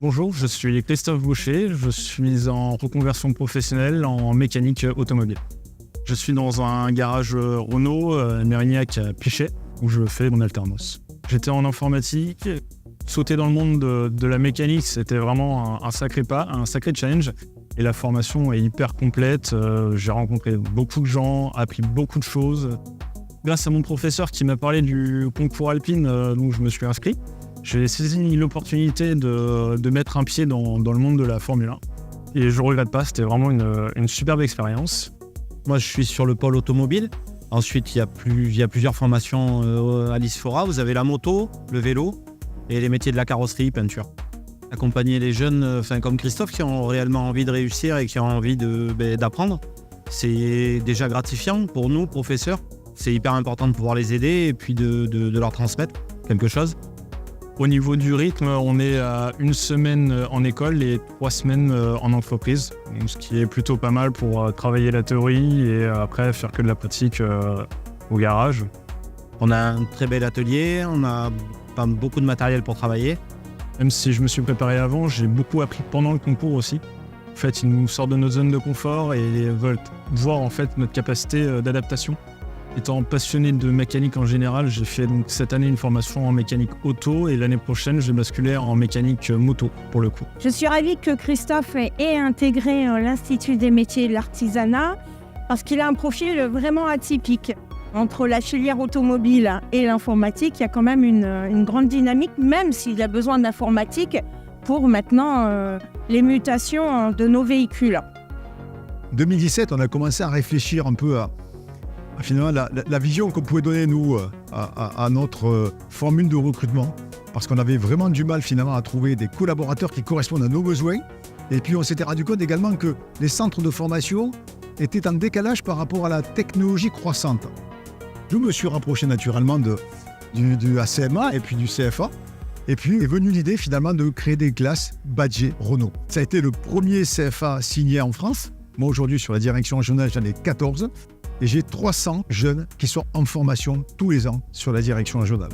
Bonjour, je suis Christophe Boucher, je suis en reconversion professionnelle en mécanique automobile. Je suis dans un garage Renault Mérignac à Pichet où je fais mon alternance. J'étais en informatique, sauter dans le monde de la mécanique, c'était vraiment un sacré pas, un sacré challenge. Et la formation est hyper complète, j'ai rencontré beaucoup de gens, appris beaucoup de choses. Grâce à mon professeur qui m'a parlé du concours alpine, donc je me suis inscrit. J'ai saisi l'opportunité de mettre un pied dans le monde de la Formule 1. Et je ne regrette pas, c'était vraiment une superbe expérience. Moi, je suis sur le pôle automobile. Ensuite, il y a plusieurs formations à l'ISFORA. Vous avez la moto, le vélo et les métiers de la carrosserie, peinture. Accompagner les jeunes comme Christophe qui ont réellement envie de réussir et qui ont envie d'apprendre, c'est déjà gratifiant pour nous, professeurs. C'est hyper important de pouvoir les aider et puis de leur transmettre quelque chose. Au niveau du rythme, on est à 1 semaine en école et 3 semaines en entreprise, donc ce qui est plutôt pas mal pour travailler la théorie et après faire que de la pratique au garage. On a un très bel atelier, on a beaucoup de matériel pour travailler. Même si je me suis préparé avant, j'ai beaucoup appris pendant le concours aussi. En fait, ils nous sortent de notre zone de confort et veulent voir en fait notre capacité d'adaptation. Étant passionné de mécanique en général, j'ai fait donc cette année une formation en mécanique auto et l'année prochaine, je vais basculer en mécanique moto pour le coup. Je suis ravie que Christophe ait intégré l'Institut des métiers et de l'artisanat parce qu'il a un profil vraiment atypique. Entre la filière automobile et l'informatique, il y a quand même une grande dynamique, même s'il a besoin d'informatique pour maintenant les mutations de nos véhicules. En 2017, on a commencé à réfléchir un peu à finalement la vision qu'on pouvait donner nous à notre formule de recrutement, parce qu'on avait vraiment du mal finalement à trouver des collaborateurs qui correspondent à nos besoins. Et puis on s'était rendu compte également que les centres de formation étaient en décalage par rapport à la technologie croissante. Je me suis rapproché naturellement du ACMA et puis du CFA. Et puis est venue l'idée finalement de créer des classes badgées Renault. Ça a été le premier CFA signé en France. Moi aujourd'hui sur la direction régionale, j'en ai 14. Et j'ai 300 jeunes qui sont en formation tous les ans sur la direction régionale.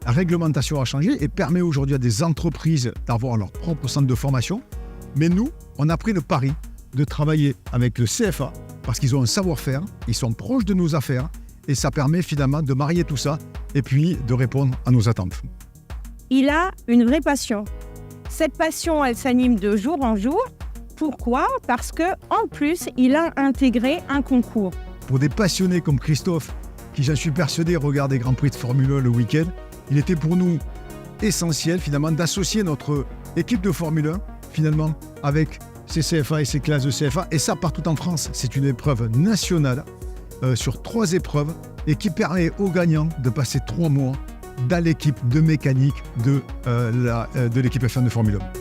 La réglementation a changé et permet aujourd'hui à des entreprises d'avoir leur propre centre de formation. Mais nous, on a pris le pari de travailler avec le CFA parce qu'ils ont un savoir-faire, ils sont proches de nos affaires et ça permet finalement de marier tout ça et puis de répondre à nos attentes. Il a une vraie passion. Cette passion, elle s'anime de jour en jour. Pourquoi ? Parce qu'en plus, il a intégré un concours. Pour des passionnés comme Christophe, qui j'en suis persuadé regarde des Grands Prix de Formule 1 le week-end, il était pour nous essentiel finalement d'associer notre équipe de Formule 1 finalement avec ces CFA et ces classes de CFA. Et ça partout en France, c'est une épreuve nationale sur 3 épreuves et qui permet aux gagnants de passer 3 mois dans l'équipe de mécanique de l'équipe F1 de Formule 1.